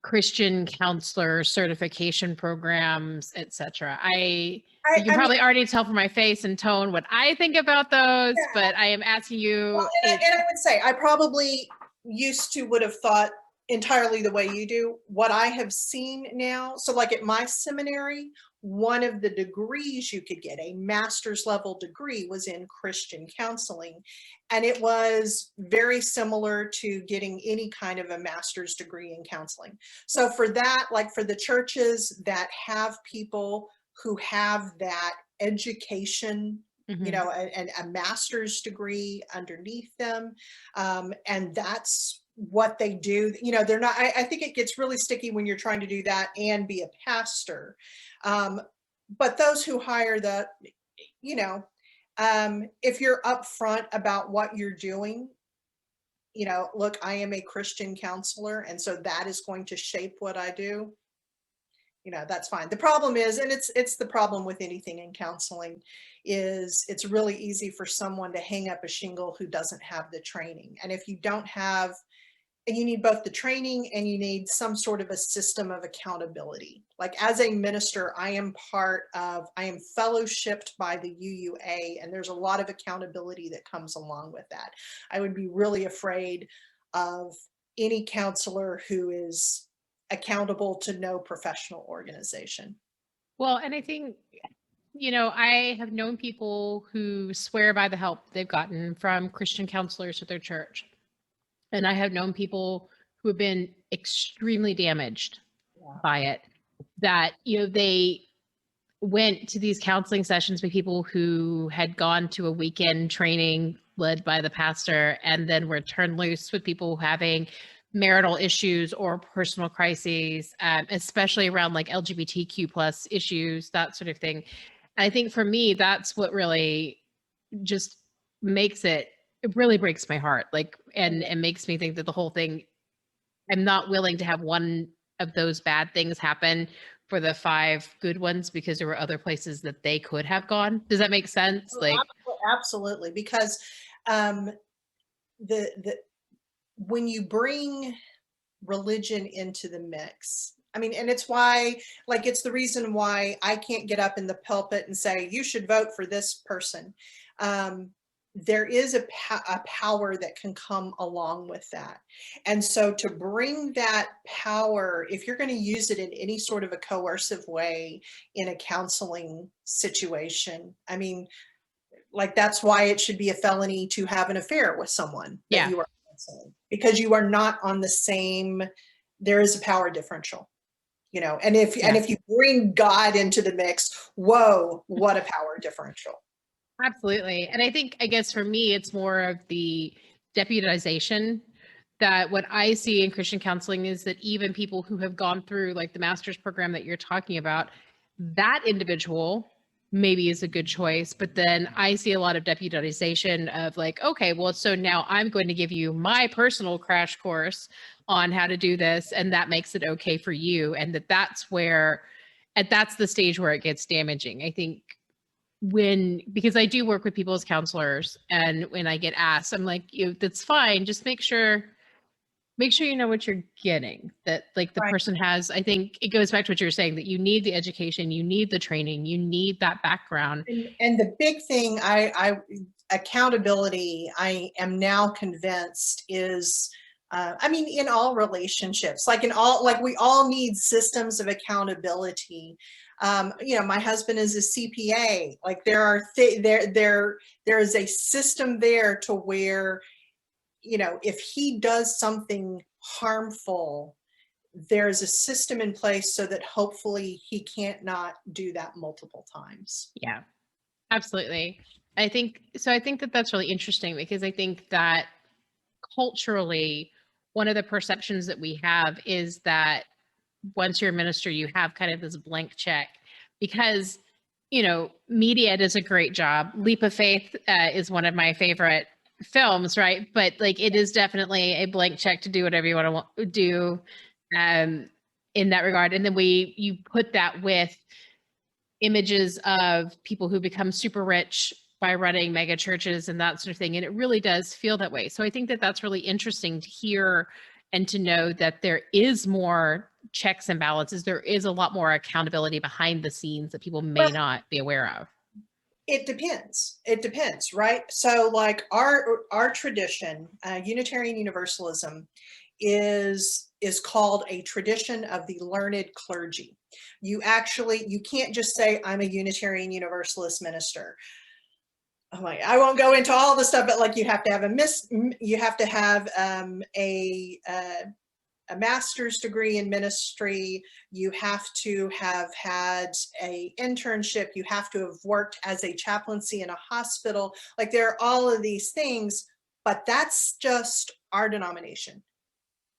Christian counselor certification programs, etc. You can probably already tell from my face and tone what I think about those, but I am asking you. Well, and I would say I probably would have thought entirely the way you do. What I have seen now, so like at my seminary, one of the degrees you could get, a master's level degree, was in Christian counseling. And it was very similar to getting any kind of a master's degree in counseling. So for that, like for the churches that have people who have that education, you know, a master's degree underneath them, and that's what they do, you know, they're not, I think it gets really sticky when you're trying to do that and be a pastor. But those who hire the, you know, if you're upfront about what you're doing, you know, look, I am a Christian counselor, and so that is going to shape what I do, you know, that's fine. The problem is, and it's the problem with anything in counseling, is it's really easy for someone to hang up a shingle who doesn't have the training. And if you don't have, and you need both the training and you need some sort of a system of accountability. Like as a minister, I am fellowshipped by the UUA, and there's a lot of accountability that comes along with that. I would be really afraid of any counselor who is accountable to no professional organization. Well, and I think, you know, I have known people who swear by the help they've gotten from Christian counselors at their church. And I have known people who have been extremely damaged by it, that, you know, they went to these counseling sessions with people who had gone to a weekend training led by the pastor, and then were turned loose with people having marital issues or personal crises, especially around like LGBTQ plus issues, that sort of thing. I think for me, that's what really just makes it really breaks my heart, like, and makes me think that the whole thing, I'm not willing to have one of those bad things happen for the 5 good ones, because there were other places that they could have gone. Does that make sense? Like, absolutely, because when you bring religion into the mix, I mean, and it's why, like, it's the reason why I can't get up in the pulpit and say, you should vote for this person. There is a power that can come along with that. And so to bring that power, if you're going to use it in any sort of a coercive way in a counseling situation, I mean, like, that's why it should be a felony to have an affair with someone that you are counseling, because you are not on the same, there is a power differential, you know, and if you bring God into the mix, whoa, what a power differential. Absolutely. And I think, I guess for me, it's more of the deputization, that what I see in Christian counseling is that even people who have gone through like the master's program that you're talking about, that individual maybe is a good choice. But then I see a lot of deputization of like, okay, well, so now I'm going to give you my personal crash course on how to do this, and that makes it okay for you. And that's the stage where it gets damaging. I think because I do work with people as counselors, and when I get asked, I'm like, that's fine. Just make sure you know what you're getting, that like the person has. I think it goes back to what you're saying, that you need the education, you need the training, you need that background. And the big thing, accountability, I am now convinced is, I mean, in all relationships, like we all need systems of accountability. You know, my husband is a CPA. Like there is a system there to where, you know, if he does something harmful, there's a system in place so that hopefully he can't not do that multiple times. Yeah, absolutely. I think that that's really interesting, because I think that culturally, one of the perceptions that we have is that once you're a minister, you have kind of this blank check, because, you know, media does a great job. Leap of Faith is one of my favorite films, right? But like, it is definitely a blank check to do whatever you want to do in that regard. And then you put that with images of people who become super rich by running mega churches and that sort of thing. And it really does feel that way. So I think that that's really interesting to hear, and to know that there is more checks and balances. There is a lot more accountability behind the scenes that people may not be aware of. It depends. It depends, right? So like our tradition, Unitarian Universalism, is called a tradition of the learned clergy. You can't just say I'm a Unitarian Universalist minister. Oh my, I won't go into all the stuff, but like you have to have a master's degree in ministry. You have to have had a internship. You have to have worked as a chaplaincy in a hospital. Like there are all of these things, but that's just our denomination.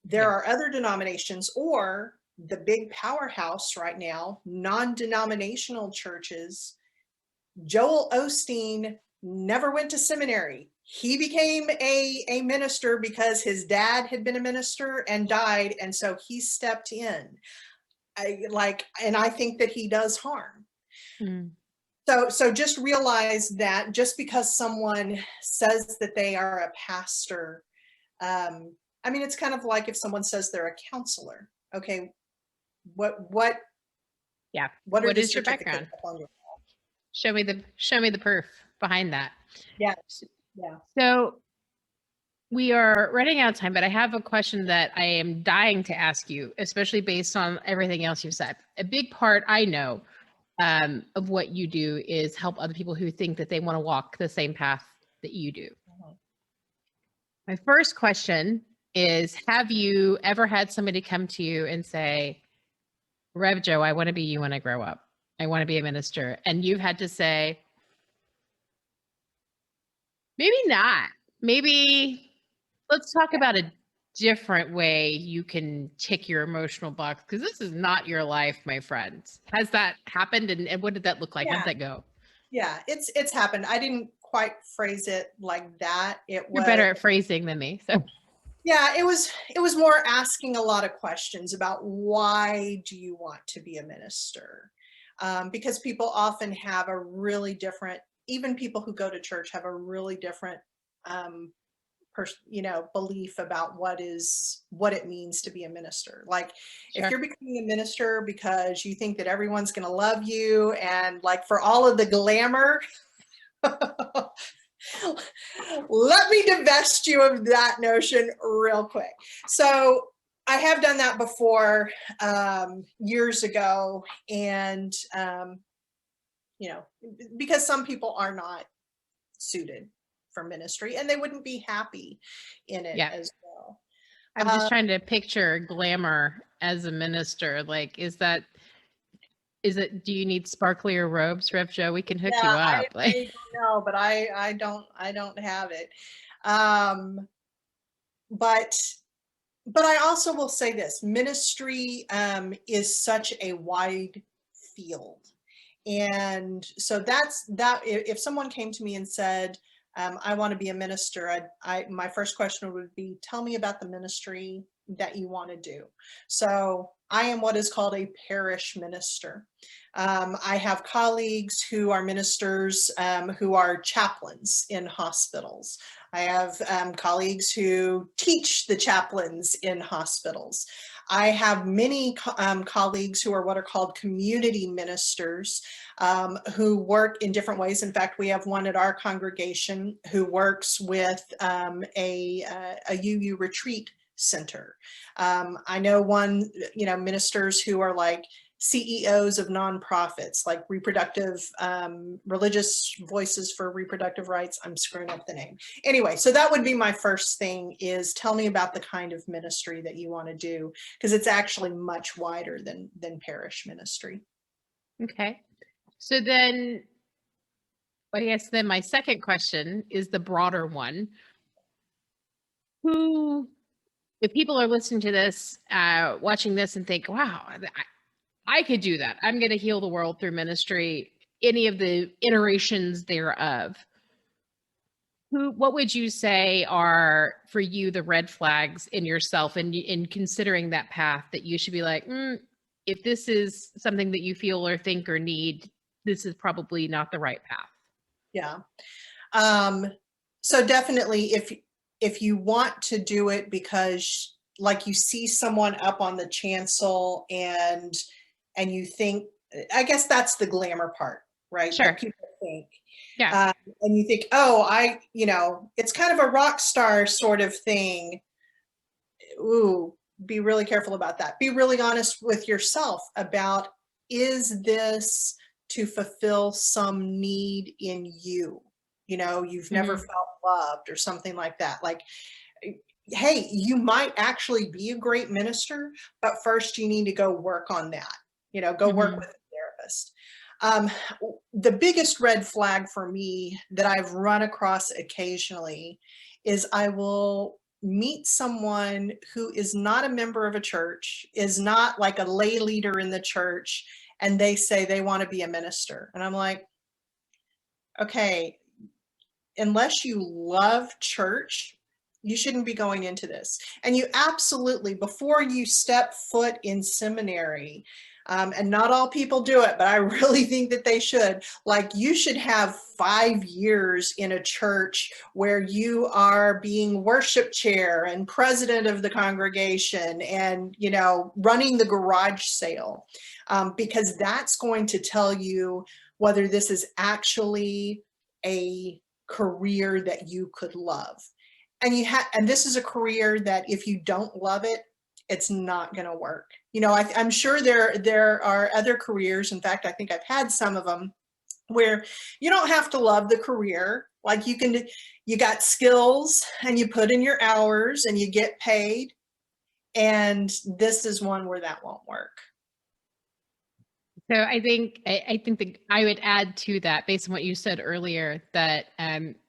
There are other denominations, or the big powerhouse right now, non-denominational churches. Joel Osteen never went to seminary. He became a minister because his dad had been a minister and died, and so he stepped in. And I think that he does harm. So just realize that just because someone says that they are a pastor, I mean, it's kind of like if someone says they're a counselor. Okay, what is your background? Show me the proof behind that. Yeah. So we are running out of time, but I have a question that I am dying to ask you, especially based on everything else you've said. A big part I know of what you do is help other people who think that they want to walk the same path that you do. My first question is, have you ever had somebody come to you and say, Rev Joe, I want to be you when I grow up. I want to be a minister. And you've had to say, maybe not. Maybe let's talk about a different way you can tick your emotional box, because this is not your life, my friends. Has that happened? And what did that look like? How did that go? Yeah, it's happened. I didn't quite phrase it like that. You're better at phrasing than me. So yeah, it was more asking a lot of questions about why do you want to be a minister? Because people often have a really different, even people who go to church have a really different belief about what it means to be a minister. Like if you're becoming a minister because you think that everyone's going to love you, and like for all of the glamour, let me divest you of that notion real quick. So I have done that before years ago, and because some people are not suited for ministry and they wouldn't be happy in it as well. I'm just trying to picture glamour as a minister. Like, is it, do you need sparklier robes, Rev Joe? We can hook you up. I don't know, but I don't have it. But I also will say this, ministry is such a wide field. And so that's that. If someone came to me and said, I want to be a minister, my first question would be, tell me about the ministry that you want to do. So I am what is called a parish minister. I have colleagues who are ministers who are chaplains in hospitals. I have colleagues who teach the chaplains in hospitals. I have many colleagues who are what are called community ministers who work in different ways. In fact, we have one at our congregation who works with a UU retreat center. I know ministers who are like CEOs of nonprofits, like reproductive, religious voices for reproductive rights. I'm screwing up the name. Anyway, so that would be my first thing, is tell me about the kind of ministry that you want to do, because it's actually much wider than parish ministry. Okay. So then, I guess then my second question is the broader one. If people are listening to this, watching this and think, wow, I could do that. I'm going to heal the world through ministry, any of the iterations thereof. What would you say are, for you, the red flags in yourself and in considering that path that you should be like, if this is something that you feel or think or need, this is probably not the right path? Yeah. So definitely if you want to do it because like you see someone up on the chancel and you think, I guess that's the glamour part, right? Sure. People think. Yeah. And you think, oh, it's kind of a rock star sort of thing. Ooh, be really careful about that. Be really honest with yourself about, is this to fulfill some need in you? You've never felt loved or something like that. Like, hey, you might actually be a great minister, but first you need to go work on that. Go work with a therapist. The biggest red flag for me that I've run across occasionally is I will meet someone who is not a member of a church, is not like a lay leader in the church, and they say they want to be a minister. And I'm like, okay, unless you love church, you shouldn't be going into this. And you absolutely, before you step foot in seminary, and not all people do it, but I really think that they should, like, you should have 5 years in a church where you are being worship chair and president of the congregation and, running the garage sale, because that's going to tell you whether this is actually a career that you could love. And this is a career that if you don't love it, it's not going to work. I'm sure there are other careers. In fact, I think I've had some of them where you don't have to love the career. Like, you got skills and you put in your hours and you get paid. And this is one where that won't work. So I think that I would add to that, based on what you said earlier, that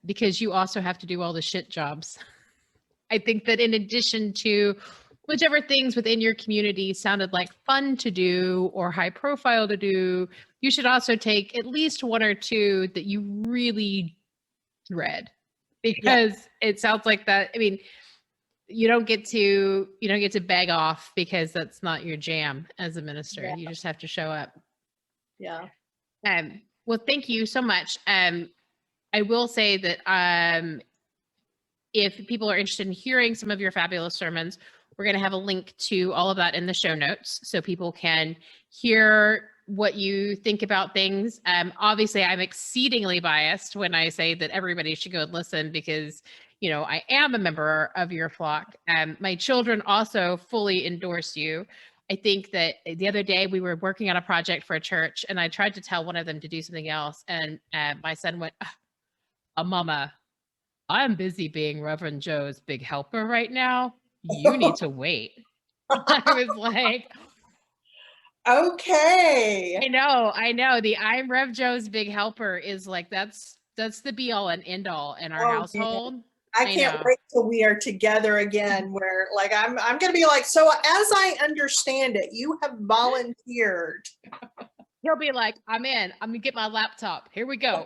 because you also have to do all the shit jobs. I think that in addition to whichever things within your community sounded like fun to do or high profile to do, you should also take at least one or two that you really dread, because it sounds like that. I mean, you don't get to beg off, because that's not your jam as a minister. You just have to show up. Yeah. Well, thank you so much. I will say that if people are interested in hearing some of your fabulous sermons, we're going to have a link to all of that in the show notes, so people can hear what you think about things. Obviously, I'm exceedingly biased when I say that everybody should go and listen, because I am a member of your flock. My children also fully endorse you. I think that the other day we were working on a project for a church, and I tried to tell one of them to do something else, and my son went, Mama, I'm busy being Reverend Joe's big helper right now. You need to wait. I was like, okay. I know. The I'm Rev Joe's big helper is like, that's the be all and end all in our household. Man. I can't wait till we are together again, where like I'm going to be like, so as I understand it, you have volunteered. He'll be like, I'm in. I'm going to get my laptop. Here we go.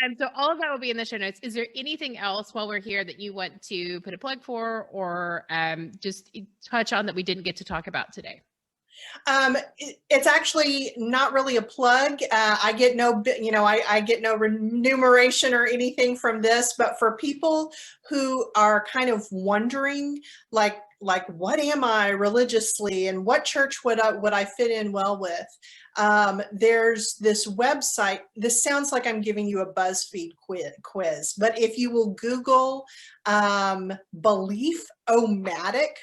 And so all of that will be in the show notes. Is there anything else while we're here that you want to put a plug for, or just touch on that we didn't get to talk about today? It's actually not really a plug. I get no, I get no remuneration or anything from this, but for people who are kind of wondering, like what am I religiously, and what church would I fit in well with? There's this website. This sounds like I'm giving you a BuzzFeed quiz, but if you will Google Belief-O-Matic,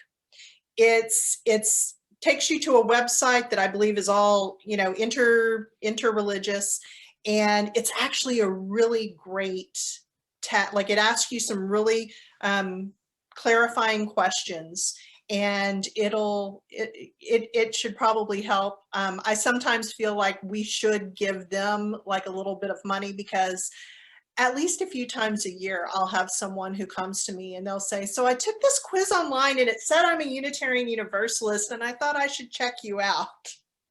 it's takes you to a website that I believe is all, interreligious, and it's actually a really great like it asks you some really clarifying questions, and it should probably help. I sometimes feel like we should give them like a little bit of money, because at least a few times a year, I'll have someone who comes to me and they'll say, so I took this quiz online and it said I'm a Unitarian Universalist, and I thought I should check you out.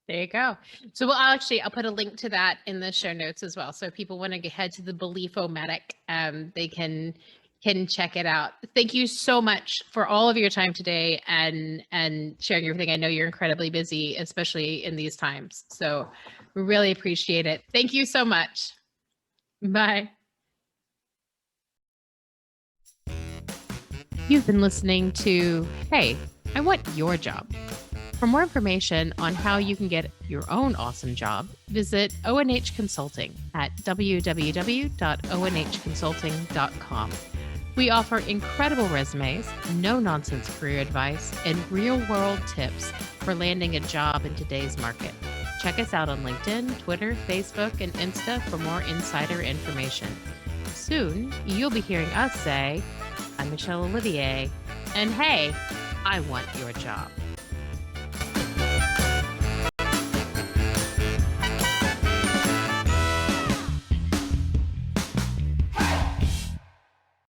There you go. So I'll put a link to that in the show notes as well. So if people want to head to the Belief-O-Matic, they can check it out. Thank you so much for all of your time today and sharing everything. I know you're incredibly busy, especially in these times. So we really appreciate it. Thank you so much. Bye. You've been listening to Hey, I Want Your Job, For more information on how you can get your own awesome job, visit ONH Consulting at www.onhconsulting.com. We offer incredible resumes, no-nonsense career advice, and real-world tips for landing a job in today's market. Check us out on LinkedIn, Twitter, Facebook, and Insta for more insider information. Soon, you'll be hearing us say, I'm Michelle Olivier, and hey, I want your job.